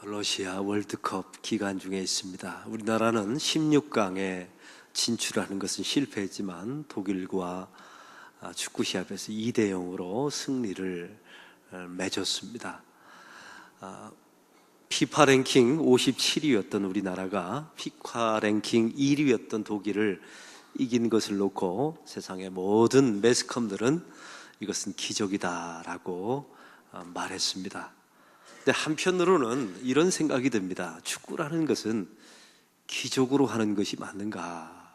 러시아 월드컵 기간 중에 있습니다. 우리나라는 16강에 진출하는 것은 실패했지만 독일과 축구 시합에서 2대 0으로 승리를 맺었습니다. 피파 랭킹 57위였던 우리나라가 피파 랭킹 1위였던 독일을 이긴 것을 놓고 세상의 모든 매스컴들은 이것은 기적이다라고 말했습니다. 근데 한편으로는 이런 생각이 듭니다. 축구라는 것은 기적으로 하는 것이 맞는가?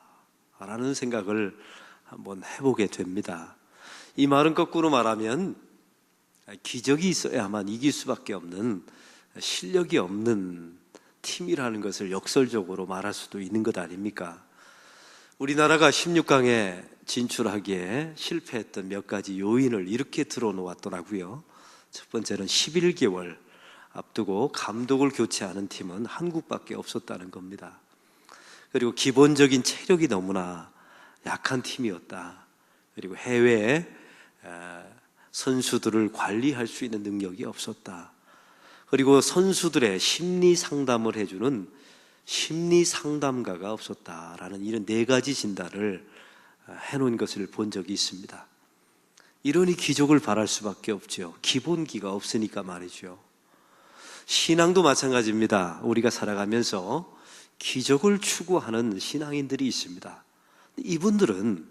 라는 생각을 한번 해보게 됩니다. 이 말은 거꾸로 말하면 기적이 있어야만 이길 수밖에 없는 실력이 없는 팀이라는 것을 역설적으로 말할 수도 있는 것 아닙니까? 우리나라가 16강에 진출하기에 실패했던 몇 가지 요인을 이렇게 들어놓았더라고요. 첫 번째는 11개월 앞두고 감독을 교체하는 팀은 한국밖에 없었다는 겁니다. 그리고 기본적인 체력이 너무나 약한 팀이었다. 그리고 해외에 선수들을 관리할 수 있는 능력이 없었다. 그리고 선수들의 심리 상담을 해주는 심리 상담가가 없었다라는 이런 네 가지 진단을 해놓은 것을 본 적이 있습니다. 이러니 기적을 바랄 수밖에 없죠. 기본기가 없으니까 말이죠. 신앙도 마찬가지입니다. 우리가 살아가면서 기적을 추구하는 신앙인들이 있습니다. 이분들은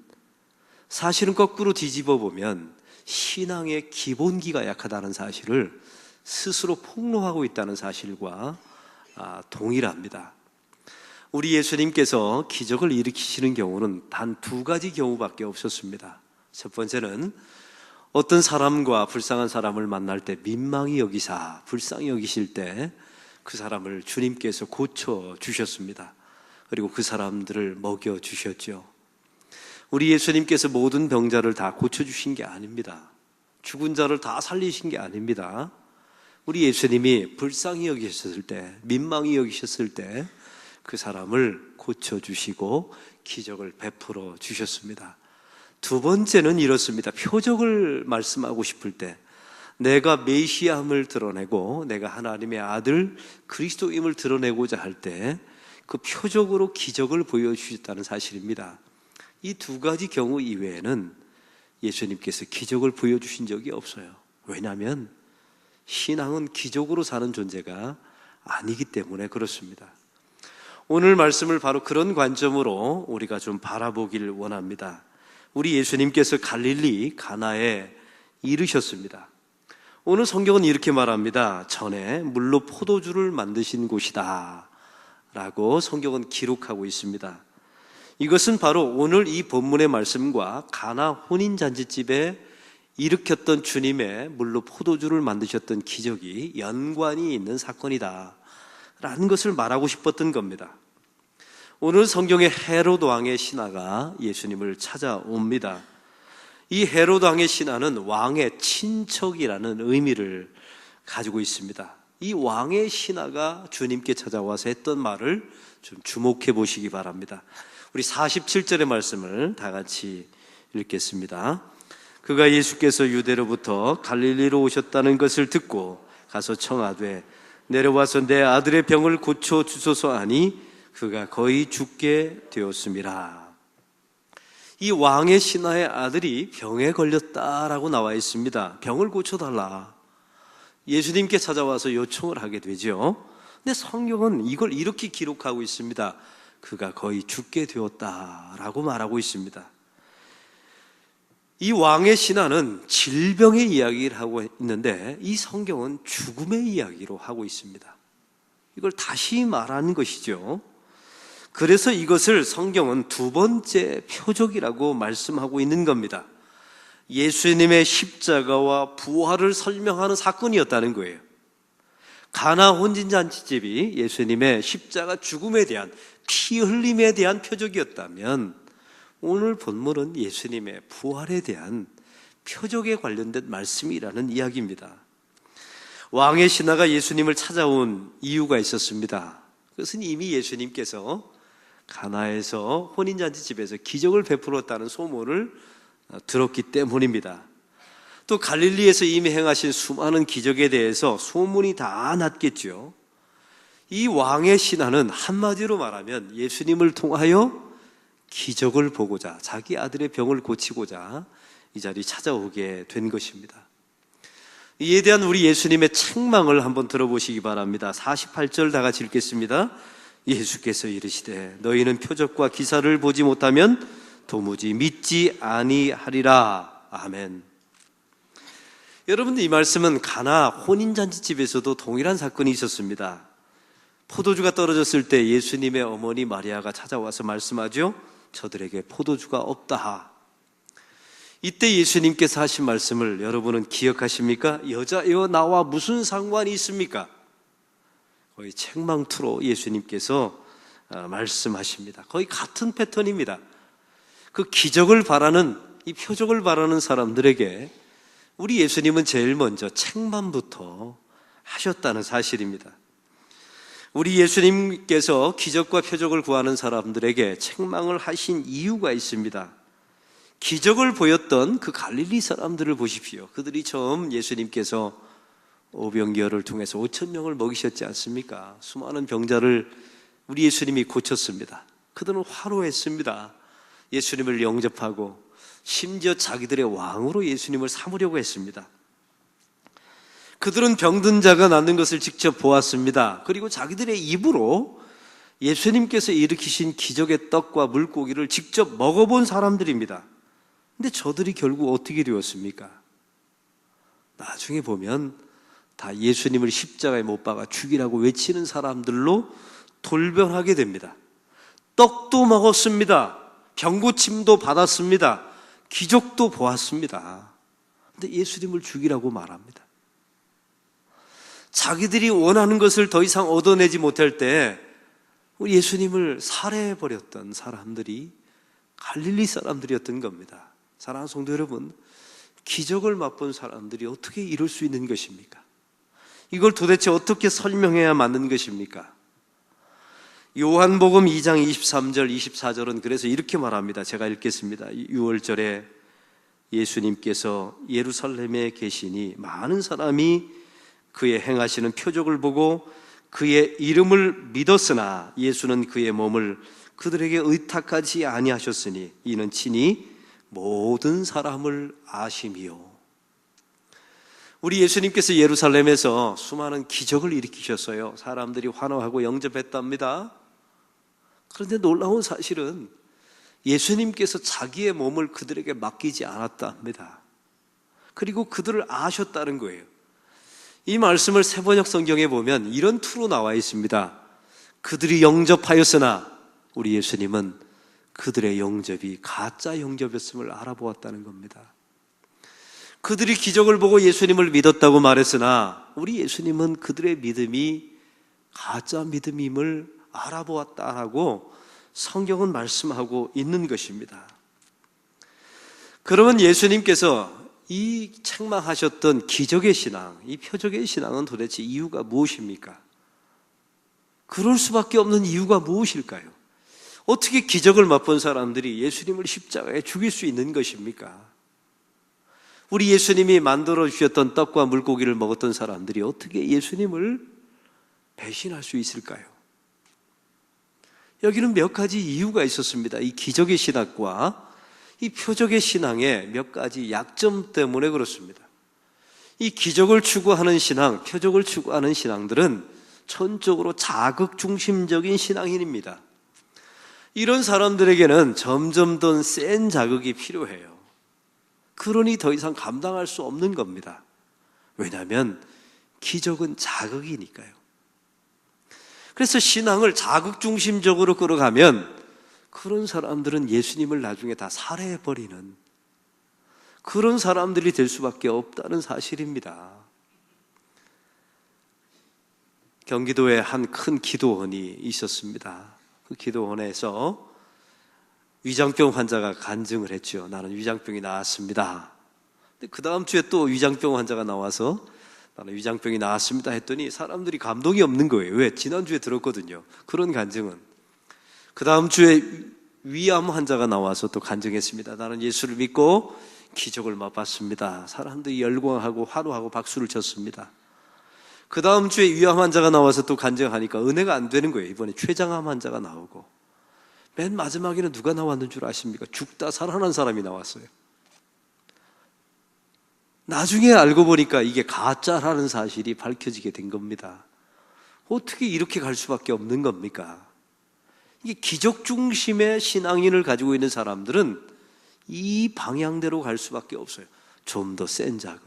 사실은 거꾸로 뒤집어 보면 신앙의 기본기가 약하다는 사실을 스스로 폭로하고 있다는 사실과 동일합니다. 우리 예수님께서 기적을 일으키시는 경우는 단 두 가지 경우밖에 없었습니다. 첫 번째는 어떤 사람과 불쌍한 사람을 만날 때 민망히 여기사 불쌍히 여기실 때 그 사람을 주님께서 고쳐주셨습니다. 그리고 그 사람들을 먹여주셨죠. 우리 예수님께서 모든 병자를 다 고쳐주신 게 아닙니다. 죽은 자를 다 살리신 게 아닙니다. 우리 예수님이 불쌍히 여기셨을 때, 민망히 여기셨을 때 그 사람을 고쳐주시고 기적을 베풀어 주셨습니다. 두 번째는 이렇습니다. 표적을 말씀하고 싶을 때 내가 메시아임을 드러내고 내가 하나님의 아들 그리스도임을 드러내고자 할 때 그 표적으로 기적을 보여주셨다는 사실입니다. 이 두 가지 경우 이외에는 예수님께서 기적을 보여주신 적이 없어요. 왜냐하면 신앙은 기적으로 사는 존재가 아니기 때문에 그렇습니다. 오늘 말씀을 바로 그런 관점으로 우리가 좀 바라보길 원합니다. 우리 예수님께서 갈릴리 가나에 이르셨습니다. 오늘 성경은 이렇게 말합니다. 전에 물로 포도주를 만드신 곳이다 라고 성경은 기록하고 있습니다. 이것은 바로 오늘 이 본문의 말씀과 가나 혼인잔치집에 일으켰던 주님의 물로 포도주를 만드셨던 기적이 연관이 있는 사건이다 라는 것을 말하고 싶었던 겁니다. 오늘 성경의 헤롯 왕의 신하가 예수님을 찾아옵니다. 이 헤롯 왕의 신하는 왕의 친척이라는 의미를 가지고 있습니다. 이 왕의 신하가 주님께 찾아와서 했던 말을 좀 주목해 보시기 바랍니다. 우리 47절의 말씀을 다 같이 읽겠습니다. 그가 예수께서 유대로부터 갈릴리로 오셨다는 것을 듣고 가서 청하되 내려와서 내 아들의 병을 고쳐 주소서 하니 그가 거의 죽게 되었음이라. 이 왕의 신하의 아들이 병에 걸렸다라고 나와 있습니다. 병을 고쳐달라. 예수님께 찾아와서 요청을 하게 되죠. 근데 성경은 이걸 이렇게 기록하고 있습니다. 그가 거의 죽게 되었다라고 말하고 있습니다. 이 왕의 신하는 질병의 이야기를 하고 있는데 이 성경은 죽음의 이야기로 하고 있습니다. 이걸 다시 말하는 것이죠. 그래서 이것을 성경은 두 번째 표적이라고 말씀하고 있는 겁니다. 예수님의 십자가와 부활을 설명하는 사건이었다는 거예요. 가나 혼인잔치집이 예수님의 십자가 죽음에 대한 피 흘림에 대한 표적이었다면 오늘 본문은 예수님의 부활에 대한 표적에 관련된 말씀이라는 이야기입니다. 왕의 신하가 예수님을 찾아온 이유가 있었습니다. 그것은 이미 예수님께서 가나에서 혼인잔치집에서 기적을 베풀었다는 소문을 들었기 때문입니다. 또 갈릴리에서 이미 행하신 수많은 기적에 대해서 소문이 다 났겠죠. 이 왕의 신하는 한마디로 말하면 예수님을 통하여 기적을 보고자, 자기 아들의 병을 고치고자 이 자리에 찾아오게 된 것입니다. 이에 대한 우리 예수님의 책망을 한번 들어보시기 바랍니다. 48절 다 같이 읽겠습니다. 예수께서 이르시되 너희는 표적과 기사를 보지 못하면 도무지 믿지 아니하리라. 아멘. 여러분들, 이 말씀은 가나 혼인잔치집에서도 동일한 사건이 있었습니다. 포도주가 떨어졌을 때 예수님의 어머니 마리아가 찾아와서 말씀하죠. 저들에게 포도주가 없다. 이때 예수님께서 하신 말씀을 여러분은 기억하십니까? 여자여 나와 무슨 상관이 있습니까? 거의 책망투로 예수님께서 말씀하십니다. 거의 같은 패턴입니다. 그 기적을 바라는, 이 표적을 바라는 사람들에게 우리 예수님은 제일 먼저 책망부터 하셨다는 사실입니다. 우리 예수님께서 기적과 표적을 구하는 사람들에게 책망을 하신 이유가 있습니다. 기적을 보였던 그 갈릴리 사람들을 보십시오. 그들이 처음 예수님께서 오병이어를 통해서 5,000명을 먹이셨지 않습니까? 수많은 병자를 우리 예수님이 고쳤습니다. 그들은 화로했습니다. 예수님을 영접하고 심지어 자기들의 왕으로 예수님을 삼으려고 했습니다. 그들은 병든 자가 낫는 것을 직접 보았습니다. 그리고 자기들의 입으로 예수님께서 일으키신 기적의 떡과 물고기를 직접 먹어본 사람들입니다. 근데 저들이 결국 어떻게 되었습니까? 나중에 보면 다 예수님을 십자가에 못 박아 죽이라고 외치는 사람들로 돌변하게 됩니다. 떡도 먹었습니다. 병고침도 받았습니다. 기적도 보았습니다. 근데 예수님을 죽이라고 말합니다. 자기들이 원하는 것을 더 이상 얻어내지 못할 때 우리 예수님을 살해해버렸던 사람들이 갈릴리 사람들이었던 겁니다. 사랑하는 성도 여러분, 기적을 맛본 사람들이 어떻게 이룰 수 있는 것입니까? 이걸 도대체 어떻게 설명해야 맞는 것입니까? 요한복음 2장 23절 24절은 그래서 이렇게 말합니다. 제가 읽겠습니다. 6월절에 예수님께서 예루살렘에 계시니 많은 사람이 그의 행하시는 표적을 보고 그의 이름을 믿었으나 예수는 그의 몸을 그들에게 의탁하지 아니하셨으니 이는 친히 모든 사람을 아심이요. 우리 예수님께서 예루살렘에서 수많은 기적을 일으키셨어요. 사람들이 환호하고 영접했답니다. 그런데 놀라운 사실은 예수님께서 자기의 몸을 그들에게 맡기지 않았답니다. 그리고 그들을 아셨다는 거예요. 이 말씀을 세번역 성경에 보면 이런 투로 나와 있습니다. 그들이 영접하였으나 우리 예수님은 그들의 영접이 가짜 영접이었음을 알아보았다는 겁니다. 그들이 기적을 보고 예수님을 믿었다고 말했으나 우리 예수님은 그들의 믿음이 가짜 믿음임을 알아보았다라고 성경은 말씀하고 있는 것입니다. 그러면 예수님께서 이 책망하셨던 기적의 신앙, 이 표적의 신앙은 도대체 이유가 무엇입니까? 그럴 수밖에 없는 이유가 무엇일까요? 어떻게 기적을 맛본 사람들이 예수님을 십자가에 죽일 수 있는 것입니까? 우리 예수님이 만들어 주셨던 떡과 물고기를 먹었던 사람들이 어떻게 예수님을 배신할 수 있을까요? 여기는 몇 가지 이유가 있었습니다. 이 기적의 신학과 이 표적의 신앙의 몇 가지 약점 때문에 그렇습니다. 이 기적을 추구하는 신앙, 표적을 추구하는 신앙들은 전적으로 자극중심적인 신앙인입니다. 이런 사람들에게는 점점 더 센 자극이 필요해요. 그러니 더 이상 감당할 수 없는 겁니다. 왜냐하면 기적은 자극이니까요. 그래서 신앙을 자극중심적으로 끌어가면 그런 사람들은 예수님을 나중에 다 살해해버리는 그런 사람들이 될 수밖에 없다는 사실입니다. 경기도에 한 큰 기도원이 있었습니다. 그 기도원에서 위장병 환자가 간증을 했죠. 나는 위장병이 나았습니다. 근데 그 다음 주에 또 위장병 환자가 나와서 나는 위장병이 나았습니다 했더니 사람들이 감동이 없는 거예요. 왜? 지난주에 들었거든요. 그런 간증은. 그 다음 주에 위암 환자가 나와서 또 간증했습니다. 나는 예수를 믿고 기적을 맛봤습니다. 사람들이 열광하고 환호하고 박수를 쳤습니다. 그 다음 주에 위암 환자가 나와서 또 간증하니까 은혜가 안 되는 거예요. 이번에 췌장암 환자가 나오고, 맨 마지막에는 누가 나왔는 줄 아십니까? 죽다 살아난 사람이 나왔어요. 나중에 알고 보니까 이게 가짜라는 사실이 밝혀지게 된 겁니다. 어떻게 이렇게 갈 수밖에 없는 겁니까? 이게 기적 중심의 신앙인을 가지고 있는 사람들은 이 방향대로 갈 수밖에 없어요. 좀 더 센 자극,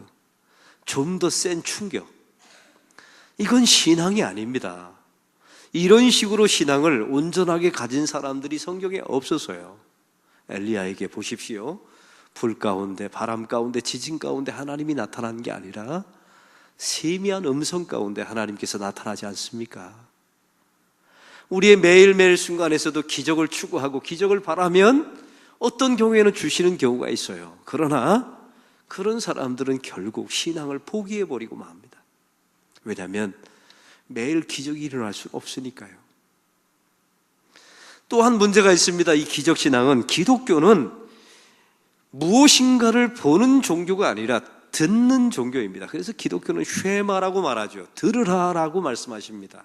좀 더 센 충격. 이건 신앙이 아닙니다. 이런 식으로 신앙을 온전하게 가진 사람들이 성경에 없어서요. 엘리야에게 보십시오. 불 가운데, 바람 가운데, 지진 가운데 하나님이 나타난 게 아니라 세미한 음성 가운데 하나님께서 나타나지 않습니까? 우리의 매일매일 순간에서도 기적을 추구하고 기적을 바라면 어떤 경우에는 주시는 경우가 있어요. 그러나 그런 사람들은 결국 신앙을 포기해버리고 맙니다. 왜냐하면 매일 기적이 일어날 수 없으니까요. 또한 문제가 있습니다. 이 기적신앙은, 기독교는 무엇인가를 보는 종교가 아니라 듣는 종교입니다. 그래서 기독교는 쉐마라고 말하죠. 들으라라고 말씀하십니다.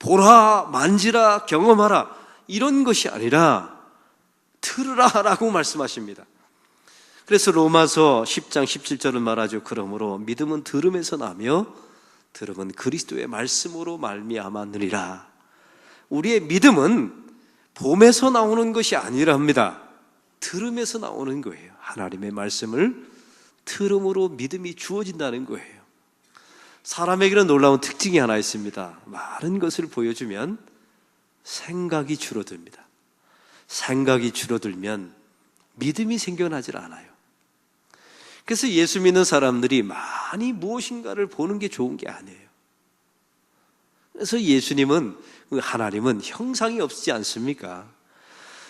보라, 만지라, 경험하라, 이런 것이 아니라 들으라라고 말씀하십니다. 그래서 로마서 10장 17절은 말하죠. 그러므로 믿음은 들음에서 나며 들음은 그리스도의 말씀으로 말미암았느니라. 우리의 믿음은 봄에서 나오는 것이 아니랍니다. 들음에서 나오는 거예요. 하나님의 말씀을 들음으로 믿음이 주어진다는 거예요. 사람에게는 놀라운 특징이 하나 있습니다. 많은 것을 보여주면 생각이 줄어듭니다. 생각이 줄어들면 믿음이 생겨나질 않아요. 그래서 예수 믿는 사람들이 많이 무엇인가를 보는 게 좋은 게 아니에요. 그래서 예수님은, 하나님은 형상이 없지 않습니까?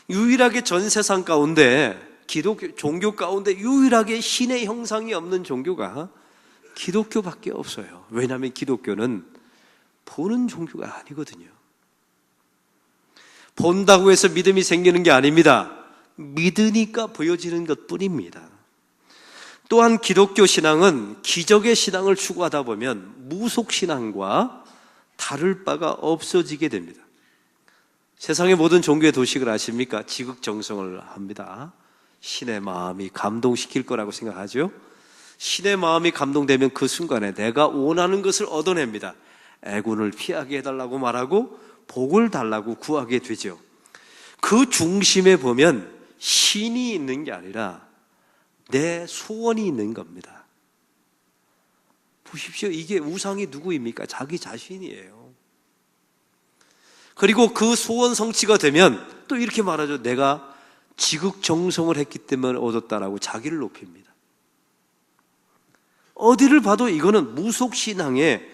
유일하게 전 세상 가운데, 기독교 종교 가운데 유일하게 신의 형상이 없는 종교가 기독교밖에 없어요. 왜냐하면 기독교는 보는 종교가 아니거든요. 본다고 해서 믿음이 생기는 게 아닙니다. 믿으니까 보여지는 것뿐입니다. 또한 기독교 신앙은 기적의 신앙을 추구하다 보면 무속신앙과 다를 바가 없어지게 됩니다. 세상의 모든 종교의 도식을 아십니까? 지극정성을 합니다. 신의 마음이 감동시킬 거라고 생각하죠. 신의 마음이 감동되면 그 순간에 내가 원하는 것을 얻어냅니다. 애군을 피하게 해달라고 말하고 복을 달라고 구하게 되죠. 그 중심에 보면 신이 있는 게 아니라 내 소원이 있는 겁니다. 보십시오. 이게 우상이 누구입니까? 자기 자신이에요. 그리고 그 소원 성취가 되면 또 이렇게 말하죠. 내가 지극정성을 했기 때문에 얻었다라고 자기를 높입니다. 어디를 봐도 이거는 무속신앙에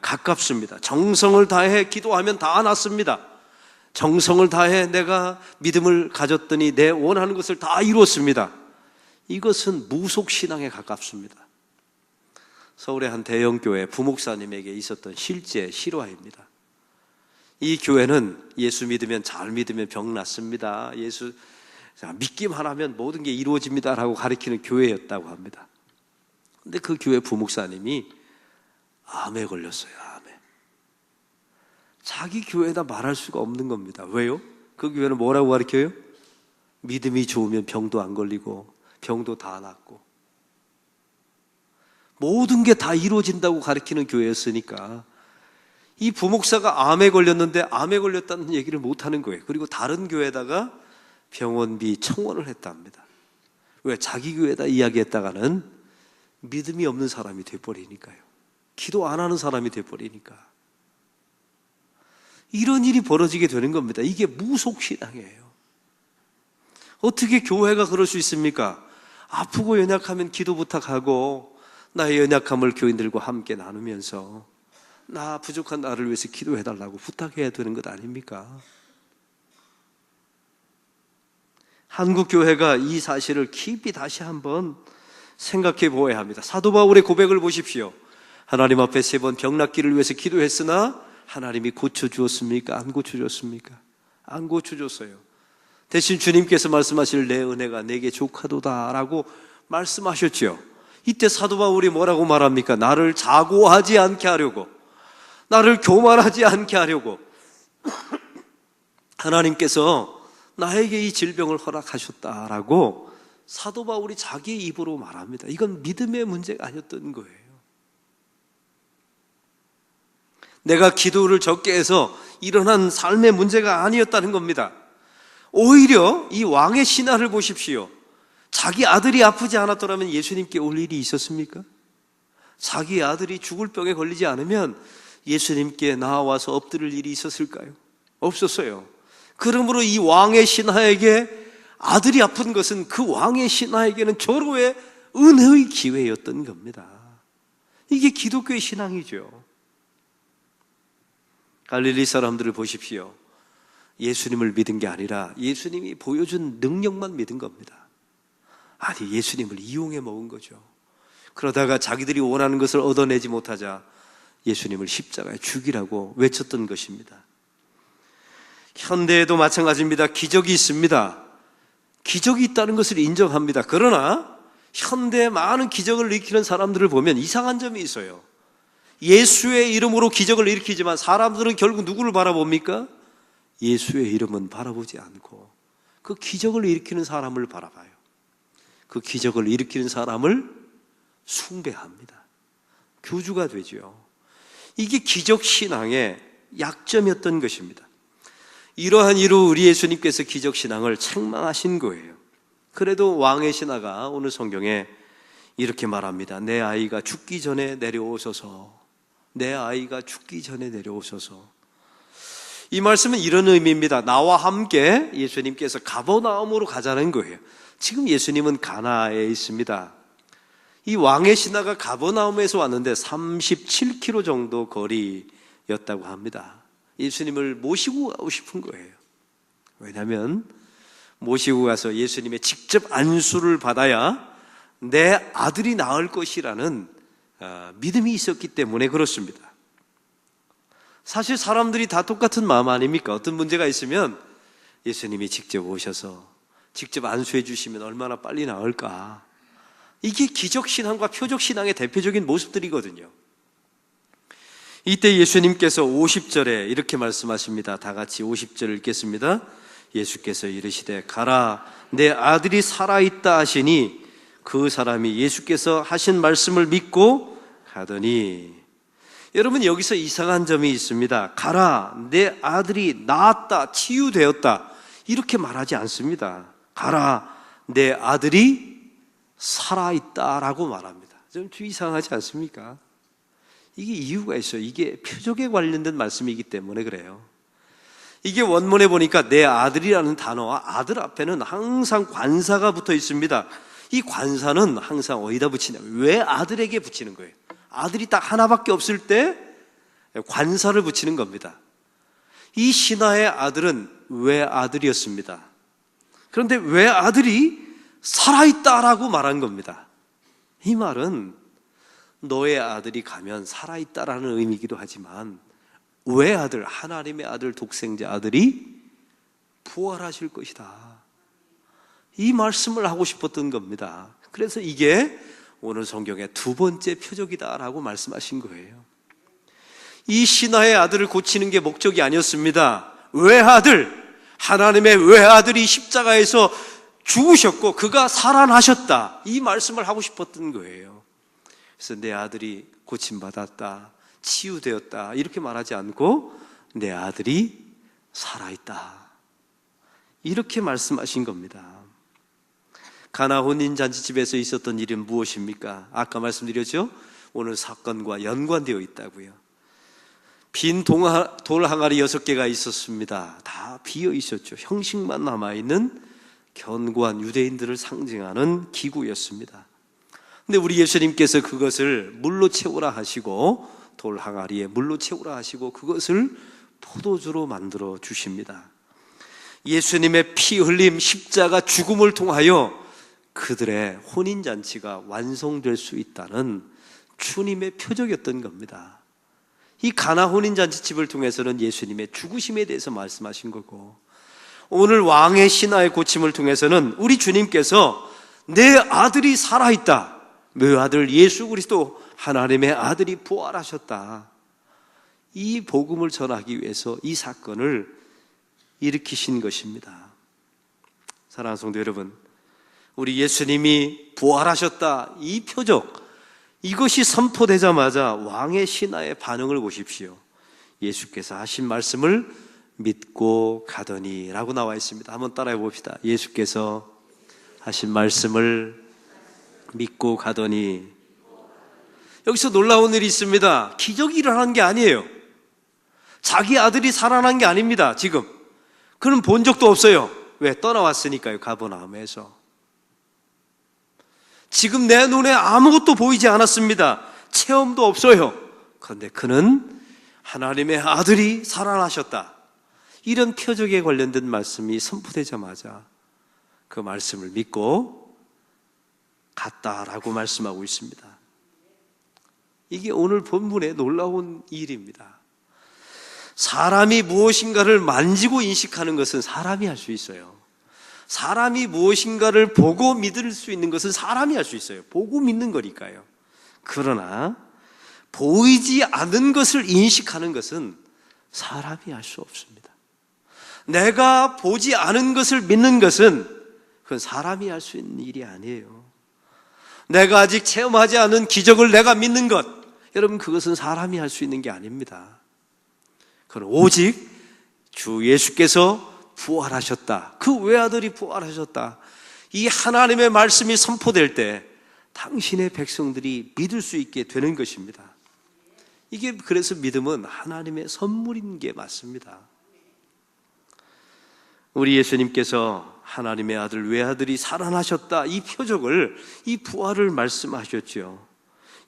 가깝습니다. 정성을 다해 기도하면 다 낫습니다. 정성을 다해 내가 믿음을 가졌더니 내 원하는 것을 다 이루었습니다. 이것은 무속신앙에 가깝습니다. 서울의 한 대형교회 부목사님에게 있었던 실제 실화입니다. 이 교회는 예수 믿으면, 잘 믿으면 병 낫습니다. 예수 믿기만 하면 모든 게 이루어집니다 라고 가르치는 교회였다고 합니다. 근데 그 교회 부목사님이 암에 걸렸어요. 암에. 자기 교회에다 말할 수가 없는 겁니다. 왜요? 그 교회는 뭐라고 가르쳐요? 믿음이 좋으면 병도 안 걸리고 병도 다 낫고 모든 게 다 이루어진다고 가르치는 교회였으니까 이 부목사가 암에 걸렸는데 암에 걸렸다는 얘기를 못하는 거예요. 그리고 다른 교회에다가 병원비 청원을 했답니다. 왜? 자기 교회에다 이야기했다가는 믿음이 없는 사람이 돼버리니까요. 기도 안 하는 사람이 돼버리니까. 이런 일이 벌어지게 되는 겁니다. 이게 무속신앙이에요. 어떻게 교회가 그럴 수 있습니까? 아프고 연약하면 기도 부탁하고 나의 연약함을 교인들과 함께 나누면서 나 부족한 나를 위해서 기도해달라고 부탁해야 되는 것 아닙니까? 한국 교회가 이 사실을 깊이 다시 한번 생각해 보아야 합니다. 사도 바울의 고백을 보십시오. 하나님 앞에 3번 병 낫기를 위해서 기도했으나 하나님이 고쳐주었습니까? 안 고쳐줬습니까? 안 고쳐줬어요. 대신 주님께서 말씀하실 내 은혜가 내게 족하도다 라고 말씀하셨죠. 이때 사도 바울이 뭐라고 말합니까? 나를 자고하지 않게 하려고, 나를 교만하지 않게 하려고 하나님께서 나에게 이 질병을 허락하셨다라고 사도 바울이 자기의 입으로 말합니다. 이건 믿음의 문제가 아니었던 거예요. 내가 기도를 적게 해서 일어난 삶의 문제가 아니었다는 겁니다. 오히려 이 왕의 신하를 보십시오. 자기 아들이 아프지 않았더라면 예수님께 올 일이 있었습니까? 자기 아들이 죽을 병에 걸리지 않으면 예수님께 나와서 엎드릴 일이 있었을까요? 없었어요. 그러므로 이 왕의 신하에게 아들이 아픈 것은 그 왕의 신하에게는 절호의 은혜의 기회였던 겁니다. 이게 기독교의 신앙이죠. 갈릴리 사람들을 보십시오. 예수님을 믿은 게 아니라 예수님이 보여준 능력만 믿은 겁니다. 아니, 예수님을 이용해 먹은 거죠. 그러다가 자기들이 원하는 것을 얻어내지 못하자 예수님을 십자가에 죽이라고 외쳤던 것입니다. 현대에도 마찬가지입니다. 기적이 있습니다. 기적이 있다는 것을 인정합니다. 그러나 현대에 많은 기적을 일으키는 사람들을 보면 이상한 점이 있어요. 예수의 이름으로 기적을 일으키지만 사람들은 결국 누구를 바라봅니까? 예수의 이름은 바라보지 않고 그 기적을 일으키는 사람을 바라봐요. 그 기적을 일으키는 사람을 숭배합니다. 교주가 되죠. 이게 기적신앙의 약점이었던 것입니다. 이러한 이유 우리 예수님께서 기적신앙을 책망하신 거예요. 그래도 왕의 신하가 오늘 성경에 이렇게 말합니다. 내 아이가 죽기 전에 내려오소서. 내 아이가 죽기 전에 내려오소서. 이 말씀은 이런 의미입니다. 나와 함께 예수님께서 가버나움으로 가자는 거예요. 지금 예수님은 가나에 있습니다. 이 왕의 신하가 가버나움에서 왔는데 37km 정도 거리였다고 합니다. 예수님을 모시고 가고 싶은 거예요. 왜냐하면 모시고 가서 예수님의 직접 안수를 받아야 내 아들이 나을 것이라는 믿음이 있었기 때문에 그렇습니다. 사실 사람들이 다 똑같은 마음 아닙니까? 어떤 문제가 있으면 예수님이 직접 오셔서 직접 안수해 주시면 얼마나 빨리 나을까. 이게 기적신앙과 표적신앙의 대표적인 모습들이거든요. 이때 예수님께서 50절에 이렇게 말씀하십니다. 다 같이 50절 읽겠습니다. 예수께서 이르시되 가라 내 아들이 살아있다 하시니 그 사람이 예수께서 하신 말씀을 믿고 가더니. 여러분, 여기서 이상한 점이 있습니다. 가라 내 아들이 나았다, 치유되었다 이렇게 말하지 않습니다. 가라 내 아들이 살아있다라고 말합니다. 좀 이상하지 않습니까? 이게 이유가 있어요. 이게 표적에 관련된 말씀이기 때문에 그래요. 이게 원문에 보니까 내 아들이라는 단어와 아들 앞에는 항상 관사가 붙어 있습니다. 이 관사는 항상 어디다 붙이냐? 왜 아들에게 붙이는 거예요? 아들이 딱 하나밖에 없을 때 관사를 붙이는 겁니다. 이 신하의 아들은 왜 아들이었습니다. 그런데 왜 아들이 살아있다라고 말한 겁니다. 이 말은 너의 아들이 가면 살아있다라는 의미이기도 하지만 왜 아들, 하나님의 아들, 독생자 아들이 부활하실 것이다. 이 말씀을 하고 싶었던 겁니다. 그래서 이게 오늘 성경의 두 번째 표적이다라고 말씀하신 거예요. 이 신하의 아들을 고치는 게 목적이 아니었습니다. 외아들, 하나님의 외아들이 십자가에서 죽으셨고 그가 살아나셨다. 이 말씀을 하고 싶었던 거예요. 그래서 내 아들이 고침받았다, 치유되었다 이렇게 말하지 않고 내 아들이 살아있다 이렇게 말씀하신 겁니다. 가나 혼인잔치집에서 있었던 일은 무엇입니까? 아까 말씀드렸죠? 오늘 사건과 연관되어 있다고요. 빈 돌 항아리 6개가 있었습니다. 다 비어 있었죠. 형식만 남아있는 견고한 유대인들을 상징하는 기구였습니다. 근데 우리 예수님께서 그것을 물로 채우라 하시고 돌 항아리에 물로 채우라 하시고 그것을 포도주로 만들어 주십니다. 예수님의 피 흘림, 십자가 죽음을 통하여 그들의 혼인잔치가 완성될 수 있다는 주님의 표적이었던 겁니다. 이 가나 혼인잔치집을 통해서는 예수님의 죽으심에 대해서 말씀하신 거고, 오늘 왕의 신하의 고침을 통해서는 우리 주님께서 내 아들이 살아있다, 외아들 예수 그리스도 하나님의 아들이 부활하셨다. 이 복음을 전하기 위해서 이 사건을 일으키신 것입니다. 사랑하는 성도 여러분, 우리 예수님이 부활하셨다, 이 표적, 이것이 선포되자마자 왕의 신하의 반응을 보십시오. 예수께서 하신 말씀을 믿고 가더니 라고 나와 있습니다. 한번 따라해 봅시다. 예수께서 하신 말씀을 믿고 가더니. 여기서 놀라운 일이 있습니다. 기적이 일어난 게 아니에요. 자기 아들이 살아난 게 아닙니다. 지금 그는 본 적도 없어요. 왜? 떠나왔으니까요. 가버나움에서. 지금 내 눈에 아무것도 보이지 않았습니다. 체험도 없어요. 그런데 그는 하나님의 아들이 살아나셨다, 이런 표적에 관련된 말씀이 선포되자마자 그 말씀을 믿고 갔다라고 말씀하고 있습니다. 이게 오늘 본문의 놀라운 일입니다. 사람이 무엇인가를 만지고 인식하는 것은 사람이 할 수 있어요. 사람이 무엇인가를 보고 믿을 수 있는 것은 사람이 할 수 있어요. 보고 믿는 거니까요. 그러나 보이지 않은 것을 인식하는 것은 사람이 할 수 없습니다. 내가 보지 않은 것을 믿는 것은 그건 사람이 할 수 있는 일이 아니에요. 내가 아직 체험하지 않은 기적을 내가 믿는 것, 여러분, 그것은 사람이 할 수 있는 게 아닙니다. 그건 오직 주 예수께서 부활하셨다, 그 외아들이 부활하셨다, 이 하나님의 말씀이 선포될 때 당신의 백성들이 믿을 수 있게 되는 것입니다. 이게 그래서 믿음은 하나님의 선물인 게 맞습니다. 우리 예수님께서 하나님의 아들 외아들이 살아나셨다, 이 표적을, 이 부활을 말씀하셨죠.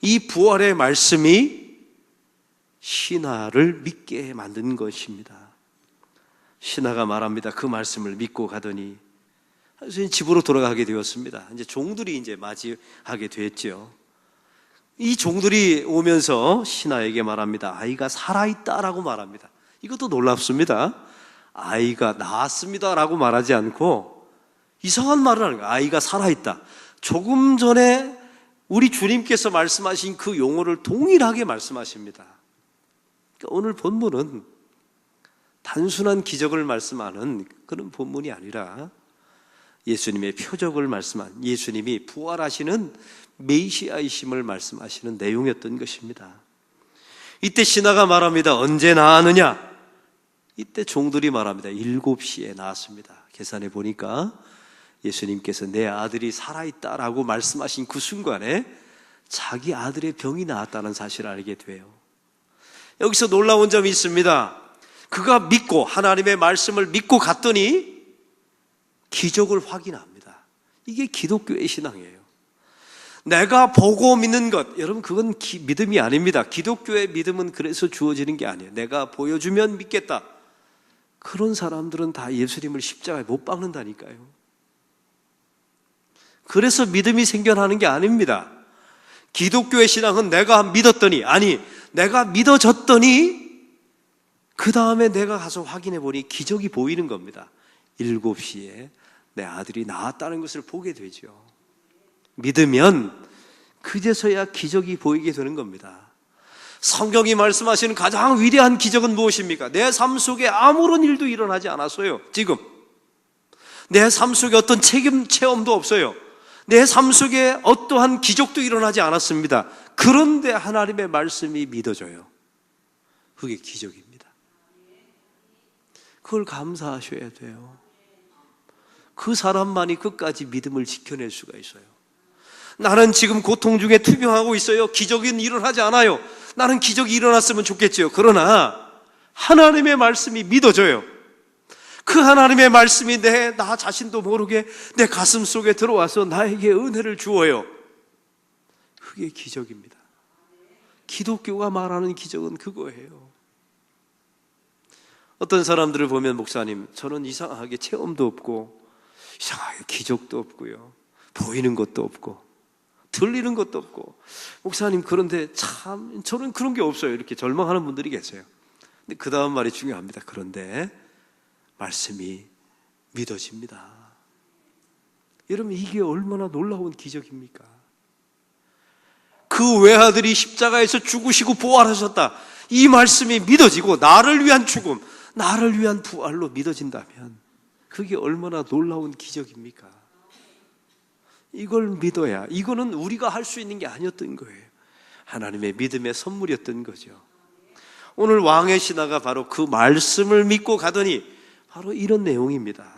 이 부활의 말씀이 신하를 믿게 만든 것입니다. 신하가 말합니다. 그 말씀을 믿고 가더니 집으로 돌아가게 되었습니다. 이제 종들이 이제 맞이하게 됐죠. 이 종들이 오면서 신하에게 말합니다. 아이가 살아있다라고 말합니다. 이것도 놀랍습니다. 아이가 나았습니다라고 말하지 않고 이상한 말을 하는 거예요. 아이가 살아있다. 조금 전에 우리 주님께서 말씀하신 그 용어를 동일하게 말씀하십니다. 그러니까 오늘 본문은 단순한 기적을 말씀하는 그런 본문이 아니라 예수님의 표적을 말씀한, 예수님이 부활하시는 메시아이심을 말씀하시는 내용이었던 것입니다. 이때 신하가 말합니다. 언제 나았느냐? 이때 종들이 말합니다. 7시에 나았습니다. 계산해 보니까 예수님께서 내 아들이 살아있다라고 말씀하신 그 순간에 자기 아들의 병이 나았다는 사실을 알게 돼요. 여기서 놀라운 점이 있습니다. 그가 믿고, 하나님의 말씀을 믿고 갔더니 기적을 확인합니다. 이게 기독교의 신앙이에요. 내가 보고 믿는 것, 여러분, 그건 믿음이 아닙니다. 기독교의 믿음은 그래서 주어지는 게 아니에요. 내가 보여주면 믿겠다. 그런 사람들은 다 예수님을 십자가에 못 박는다니까요. 그래서 믿음이 생겨나는 게 아닙니다. 기독교의 신앙은 내가 믿었더니, 아니, 내가 믿어졌더니 그 다음에 내가 가서 확인해 보니 기적이 보이는 겁니다. 7시에 내 아들이 나았다는 것을 보게 되죠. 믿으면 그제서야 기적이 보이게 되는 겁니다. 성경이 말씀하시는 가장 위대한 기적은 무엇입니까? 내 삶 속에 아무런 일도 일어나지 않았어요. 지금 내 삶 속에 어떤 체험도 없어요. 내 삶 속에 어떠한 기적도 일어나지 않았습니다. 그런데 하나님의 말씀이 믿어져요. 그게 기적입니다. 그걸 감사하셔야 돼요. 그 사람만이 끝까지 믿음을 지켜낼 수가 있어요. 나는 지금 고통 중에 투병하고 있어요. 기적은 일어나지 않아요. 나는 기적이 일어났으면 좋겠지요. 그러나 하나님의 말씀이 믿어져요. 그 하나님의 말씀이 나 자신도 모르게 내 가슴 속에 들어와서 나에게 은혜를 주어요. 그게 기적입니다. 기독교가 말하는 기적은 그거예요. 어떤 사람들을 보면, 목사님, 저는 이상하게 체험도 없고 이상하게 기적도 없고요, 보이는 것도 없고 들리는 것도 없고, 목사님, 그런데 참 저는 그런 게 없어요, 이렇게 절망하는 분들이 계세요. 근데 그 다음 말이 중요합니다. 그런데 말씀이 믿어집니다. 여러분, 이게 얼마나 놀라운 기적입니까? 그 외아들이 십자가에서 죽으시고 부활하셨다, 이 말씀이 믿어지고 나를 위한 죽음, 나를 위한 부활로 믿어진다면 그게 얼마나 놀라운 기적입니까? 이걸 믿어야, 이거는 우리가 할 수 있는 게 아니었던 거예요. 하나님의 믿음의 선물이었던 거죠. 오늘 왕의 신하가 바로 그 말씀을 믿고 가더니 바로 이런 내용입니다.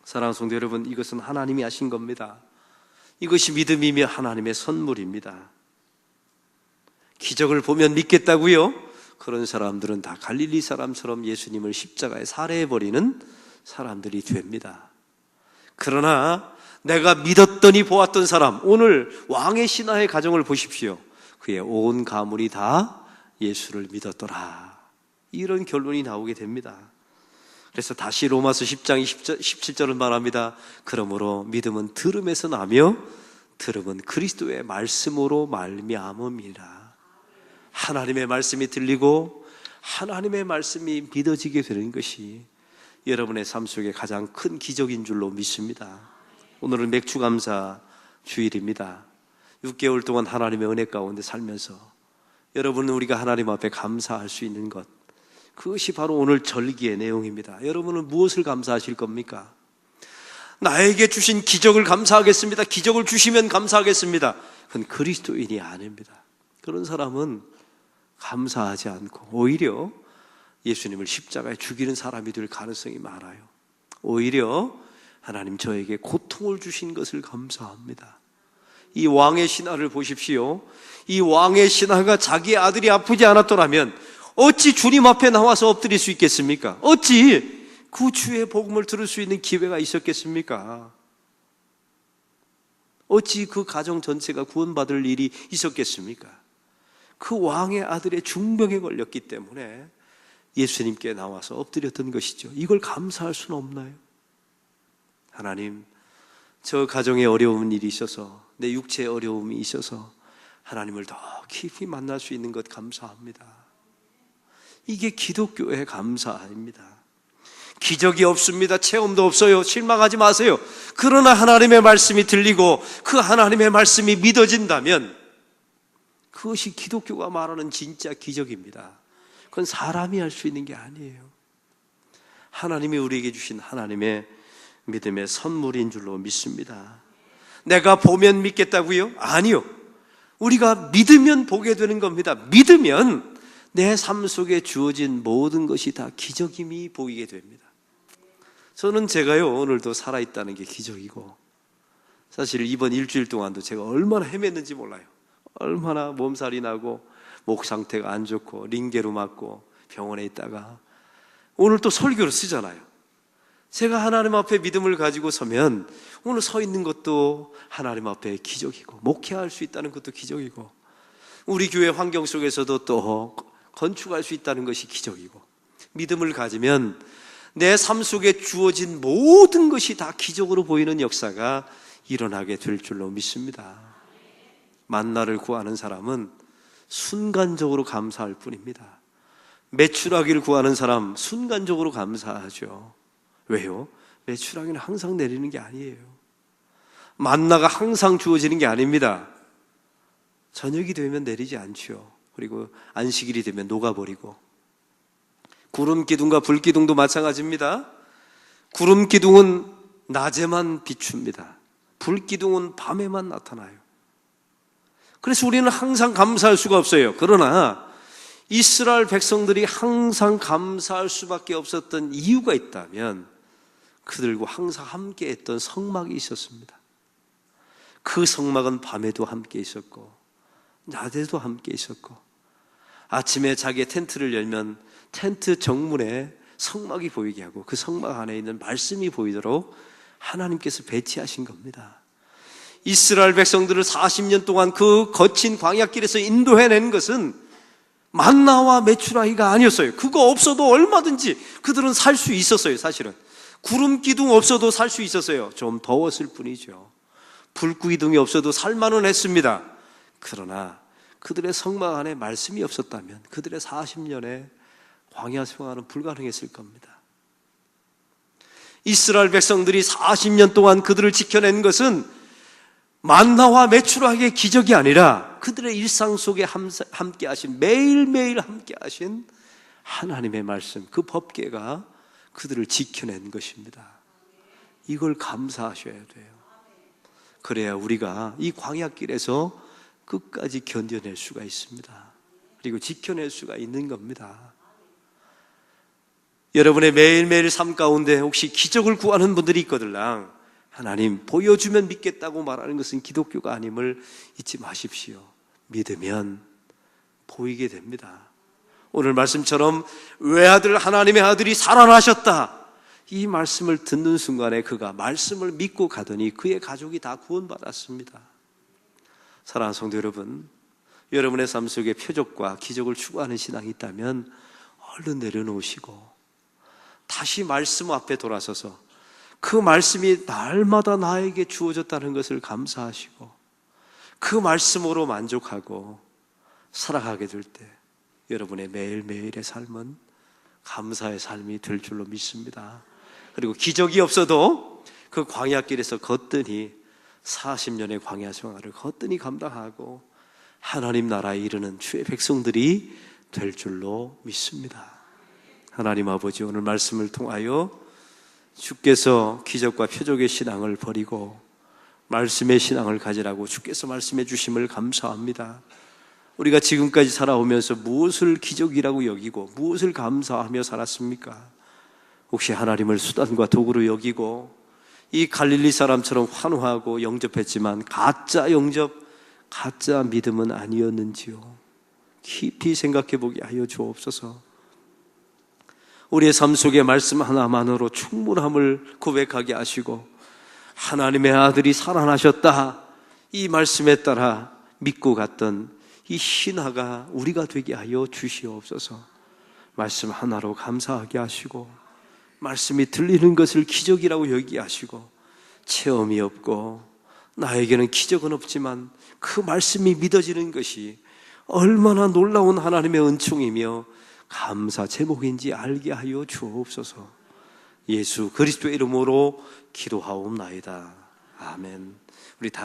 사랑하는 성도 여러분, 이것은 하나님이 하신 겁니다. 이것이 믿음이며 하나님의 선물입니다. 기적을 보면 믿겠다고요? 그런 사람들은 다 갈릴리 사람처럼 예수님을 십자가에 살해해버리는 사람들이 됩니다. 그러나 내가 믿었더니 보았던 사람, 오늘 왕의 신하의 가정을 보십시오. 그의 온 가문이 다 예수를 믿었더라, 이런 결론이 나오게 됩니다. 그래서 다시 로마서 10장 17절은 말합니다. 그러므로 믿음은 들음에서 나며 들음은 그리스도의 말씀으로 말미암음이라. 하나님의 말씀이 들리고 하나님의 말씀이 믿어지게 되는 것이 여러분의 삶 속에 가장 큰 기적인 줄로 믿습니다. 오늘은 맥주감사 주일입니다. 6개월 동안 하나님의 은혜 가운데 살면서 여러분은 우리가 하나님 앞에 감사할 수 있는 것, 그것이 바로 오늘 절기의 내용입니다. 여러분은 무엇을 감사하실 겁니까? 나에게 주신 기적을 감사하겠습니다. 기적을 주시면 감사하겠습니다. 그건 그리스도인이 아닙니다. 그런 사람은 감사하지 않고 오히려 예수님을 십자가에 죽이는 사람이 될 가능성이 많아요. 오히려 하나님 저에게 고통을 주신 것을 감사합니다. 이 왕의 신하를 보십시오. 이 왕의 신하가 자기 아들이 아프지 않았더라면 어찌 주님 앞에 나와서 엎드릴 수 있겠습니까? 어찌 그 주의 복음을 들을 수 있는 기회가 있었겠습니까? 어찌 그 가정 전체가 구원받을 일이 있었겠습니까? 그 왕의 아들의 중병에 걸렸기 때문에 예수님께 나와서 엎드렸던 것이죠. 이걸 감사할 수는 없나요? 하나님, 저 가정에 어려운 일이 있어서, 내 육체에 어려움이 있어서 하나님을 더 깊이 만날 수 있는 것 감사합니다. 이게 기독교의 감사입니다. 기적이 없습니다. 체험도 없어요. 실망하지 마세요. 그러나 하나님의 말씀이 들리고 그 하나님의 말씀이 믿어진다면 그것이 기독교가 말하는 진짜 기적입니다. 그건 사람이 할 수 있는 게 아니에요. 하나님이 우리에게 주신 하나님의 믿음의 선물인 줄로 믿습니다. 내가 보면 믿겠다고요? 아니요. 우리가 믿으면 보게 되는 겁니다. 믿으면 내 삶 속에 주어진 모든 것이 다 기적임이 보이게 됩니다. 저는 제가요, 오늘도 살아있다는 게 기적이고, 사실 이번 일주일 동안도 제가 얼마나 헤맸는지 몰라요. 얼마나 몸살이 나고 목 상태가 안 좋고 링게로 맞고 병원에 있다가 오늘 또 설교를 쓰잖아요. 제가 하나님 앞에 믿음을 가지고 서면 오늘 서 있는 것도 하나님 앞에 기적이고, 목회할 수 있다는 것도 기적이고, 우리 교회 환경 속에서도 또 건축할 수 있다는 것이 기적이고, 믿음을 가지면 내 삶 속에 주어진 모든 것이 다 기적으로 보이는 역사가 일어나게 될 줄로 믿습니다. 만나를 구하는 사람은 순간적으로 감사할 뿐입니다. 메추라기를 구하는 사람 순간적으로 감사하죠. 왜요? 메추라기는 항상 내리는 게 아니에요. 만나가 항상 주어지는 게 아닙니다. 저녁이 되면 내리지 않죠. 그리고 안식일이 되면 녹아버리고, 구름 기둥과 불 기둥도 마찬가지입니다. 구름 기둥은 낮에만 비춥니다. 불 기둥은 밤에만 나타나요. 그래서 우리는 항상 감사할 수가 없어요. 그러나 이스라엘 백성들이 항상 감사할 수밖에 없었던 이유가 있다면 그들과 항상 함께 했던 성막이 있었습니다. 그 성막은 밤에도 함께 있었고 낮에도 함께 있었고, 아침에 자기의 텐트를 열면 텐트 정문에 성막이 보이게 하고 그 성막 안에 있는 말씀이 보이도록 하나님께서 배치하신 겁니다. 이스라엘 백성들을 40년 동안 그 거친 광야길에서 인도해낸 것은 만나와 메추라기가 아니었어요. 그거 없어도 얼마든지 그들은 살 수 있었어요. 사실은 구름 기둥 없어도 살 수 있었어요. 좀 더웠을 뿐이죠. 불 기둥이 없어도 살만은 했습니다. 그러나 그들의 성막 안에 말씀이 없었다면 그들의 40년의 광야 생활은 불가능했을 겁니다. 이스라엘 백성들이 40년 동안 그들을 지켜낸 것은 만나와 메추라기의 기적이 아니라 그들의 일상 속에 함께 하신, 매일매일 함께 하신 하나님의 말씀, 그 법궤가 그들을 지켜낸 것입니다. 이걸 감사하셔야 돼요. 그래야 우리가 이 광야길에서 끝까지 견뎌낼 수가 있습니다. 그리고 지켜낼 수가 있는 겁니다. 여러분의 매일매일 삶 가운데 혹시 기적을 구하는 분들이 있거들랑 하나님 보여주면 믿겠다고 말하는 것은 기독교가 아님을 잊지 마십시오. 믿으면 보이게 됩니다. 오늘 말씀처럼 외아들 하나님의 아들이 살아나셨다, 이 말씀을 듣는 순간에 그가 말씀을 믿고 가더니 그의 가족이 다 구원받았습니다. 사랑하는 성도 여러분, 여러분의 삶 속에 표적과 기적을 추구하는 신앙이 있다면 얼른 내려놓으시고 다시 말씀 앞에 돌아서서 그 말씀이 날마다 나에게 주어졌다는 것을 감사하시고 그 말씀으로 만족하고 살아가게 될 때 여러분의 매일매일의 삶은 감사의 삶이 될 줄로 믿습니다. 그리고 기적이 없어도 그 광야길에서 거뜬히 40년의 광야 생활을 거뜬히 감당하고 하나님 나라에 이르는 주의 백성들이 될 줄로 믿습니다. 하나님 아버지, 오늘 말씀을 통하여 주께서 기적과 표적의 신앙을 버리고 말씀의 신앙을 가지라고 주께서 말씀해 주심을 감사합니다. 우리가 지금까지 살아오면서 무엇을 기적이라고 여기고 무엇을 감사하며 살았습니까? 혹시 하나님을 수단과 도구로 여기고 이 갈릴리 사람처럼 환호하고 영접했지만 가짜 영접, 가짜 믿음은 아니었는지요? 깊이 생각해 보게 하여 주옵소서. 우리의 삶 속에 말씀 하나만으로 충분함을 고백하게 하시고 하나님의 아들이 살아나셨다, 이 말씀에 따라 믿고 갔던 이 신화가 우리가 되게 하여 주시옵소서. 말씀 하나로 감사하게 하시고 말씀이 들리는 것을 기적이라고 여기게 하시고 체험이 없고 나에게는 기적은 없지만 그 말씀이 믿어지는 것이 얼마나 놀라운 하나님의 은총이며 감사 제목인지 알게 하여 주옵소서. 예수 그리스도의 이름으로 기도하옵나이다. 아멘. 우리 다